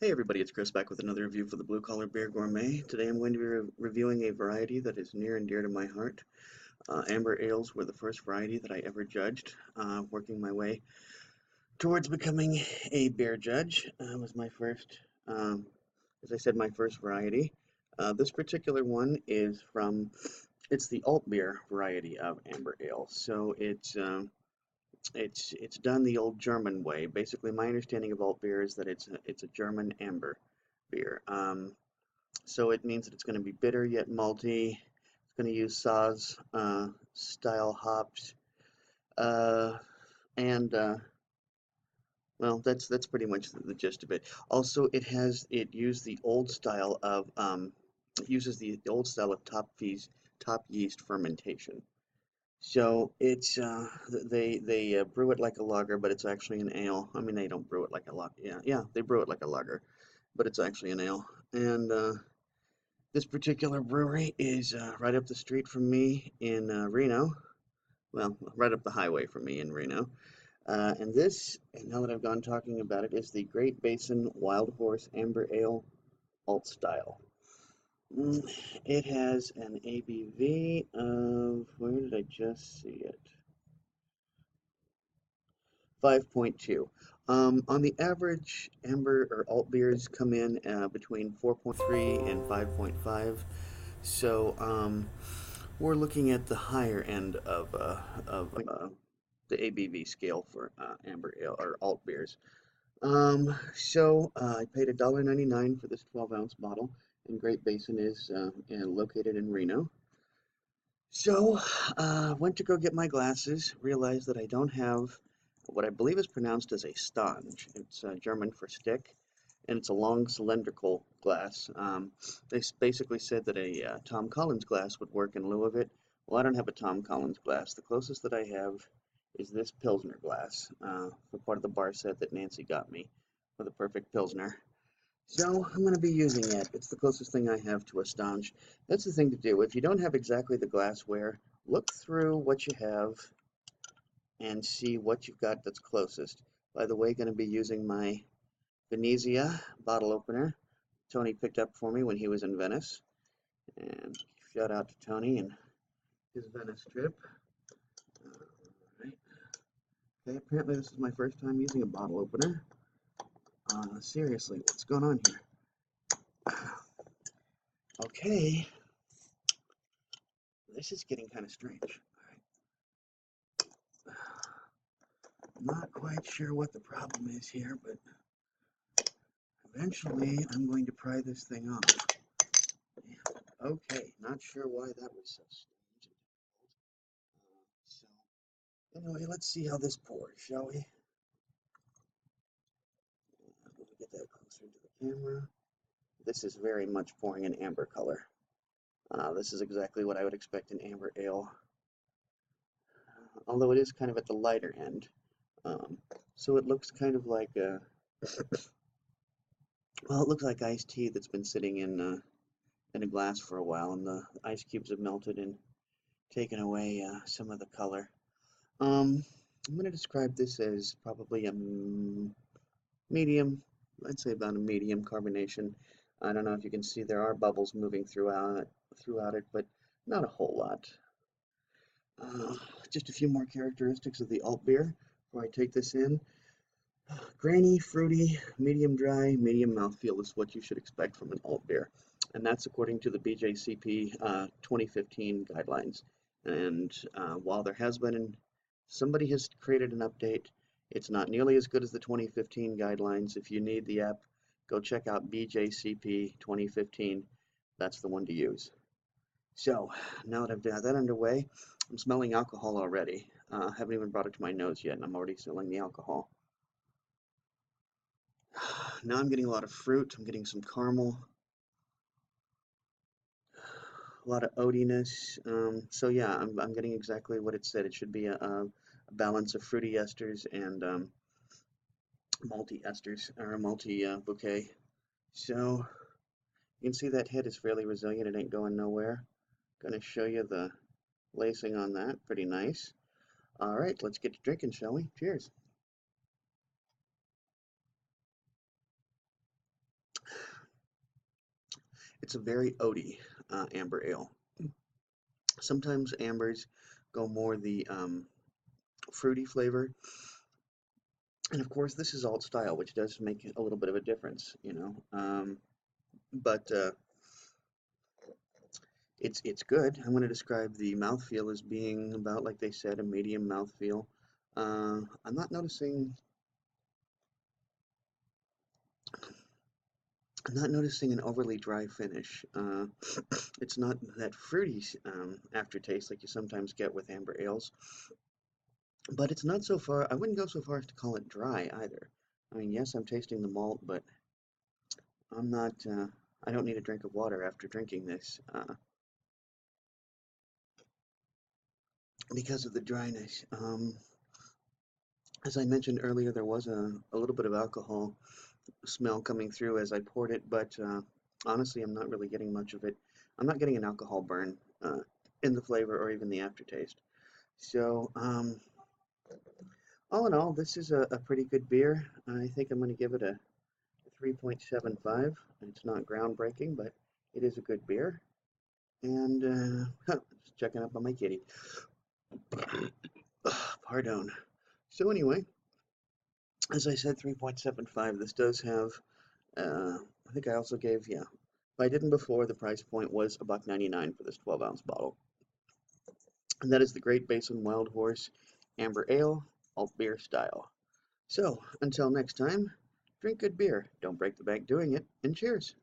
Hey everybody, it's Chris back with another review for the Blue Collar Beer Gourmet. Today I'm going to be reviewing a variety that is near and dear to my heart. Amber ales were the first variety that I ever judged. Working my way towards becoming a beer judge was my first, as I said, my first variety. This particular one is it's the alt beer variety of amber ale. So it's done the old German way. Basically, my understanding of alt beer is that it's a German amber beer. So it means that it's going to be bitter yet malty. It's going to use Saaz style hops, uh, and well, that's pretty much the gist of it. Also, it used the old style of it uses the old style of top yeast fermentation. So it's they brew it like a lager, but it's actually an ale. I mean, they don't brew it like a lager. Yeah, they brew it like a lager, but it's actually an ale. And this particular brewery is right up the street from me in Reno. Well, right up the highway from me in Reno. And now that I've gone talking about it, is the Great Basin Wild Horse Amber Ale Alt Style. It has an ABV of, where did I just see it? 5.2. On the average, amber or alt beers come in between 4.3 and 5.5. So we're looking at the higher end of the ABV scale for amber ale or alt beers. I paid $1.99 for this 12-ounce bottle, and Great Basin is located in Reno. So, went to go get my glasses, realized that I don't have what I believe is pronounced as a Stange. It's German for stick, and it's a long cylindrical glass. They basically said that a Tom Collins glass would work in lieu of it. Well, I don't have a Tom Collins glass. The closest that I have is this Pilsner glass, for part of the bar set that Nancy got me for the perfect Pilsner. So I'm going to be using it. It's the closest thing I have to a Stange. That's the thing to do. If you don't have exactly the glassware, look through what you have and see what you've got that's closest. By the way, going to be using my Venezia bottle opener Tony picked up for me when he was in Venice. And shout out to Tony and his Venice trip. Alright. Okay, apparently this is my first time using a bottle opener. Seriously, what's going on here? Okay, this is getting kind of strange. I'm not quite sure what the problem is here, but eventually I'm going to pry this thing off. Okay, not sure why that was so strange. So anyway, let's see how this pours, shall we? Let me get that closer to the camera. This is very much pouring an amber color. This is exactly what I would expect in amber ale, although it is kind of at the lighter end. So it looks kind of like well, it looks like iced tea that's been sitting in a glass for a while, and the ice cubes have melted and taken away some of the color. I'm going to describe this as probably a medium, I'd say about a medium carbonation. I don't know if you can see there are bubbles moving throughout it, but not a whole lot. Just a few more characteristics of the alt beer before I take this in. Grainy, fruity, medium dry, medium mouthfeel is what you should expect from an alt beer. And that's according to the BJCP 2015 guidelines. And while there has been, somebody has created an update, it's not nearly as good as the 2015 guidelines. If you need the app, go check out BJCP 2015. That's the one to use. So now that I've got that underway, I'm smelling alcohol already. Haven't even brought it to my nose yet, and I'm already smelling the alcohol. Now I'm getting a lot of fruit. I'm getting some caramel, a lot of oatiness. So yeah, I'm getting exactly what it said. It should be a balance of fruity esters and malty esters, or a malty bouquet. So you can see that head is fairly resilient. It ain't going nowhere. Going to show you the lacing on that. Pretty nice. All right, let's get to drinking, shall we? Cheers. It's a very oaty amber ale. Sometimes ambers go more the fruity flavor, and of course this is alt style, which does make a little bit of a difference, you know. But it's good. I'm going to describe the mouthfeel as being about, like they said, a medium mouthfeel. I'm not noticing. I'm not noticing an overly dry finish. It's not that fruity aftertaste like you sometimes get with amber ales, but it's not so far. I wouldn't go so far as to call it dry either. I mean, yes, I'm tasting the malt, but I'm not. I don't need a drink of water after drinking this because of the dryness. As I mentioned earlier, there was a little bit of alcohol smell coming through as I poured it, but honestly, I'm not really getting much of it. I'm not getting an alcohol burn in the flavor or even the aftertaste. So, all in all, this is a pretty good beer. I think I'm going to give it a 3.75. It's not groundbreaking, but it is a good beer. And just checking up on my kitty. Pardon. So anyway, as I said, 3.75. This does have. I think I also gave, yeah. If I didn't before, the price point was $1.99 for this 12-ounce bottle. And that is the Great Basin Wild Horse Amber Ale, alt beer style. So, until next time, drink good beer, don't break the bank doing it, and cheers.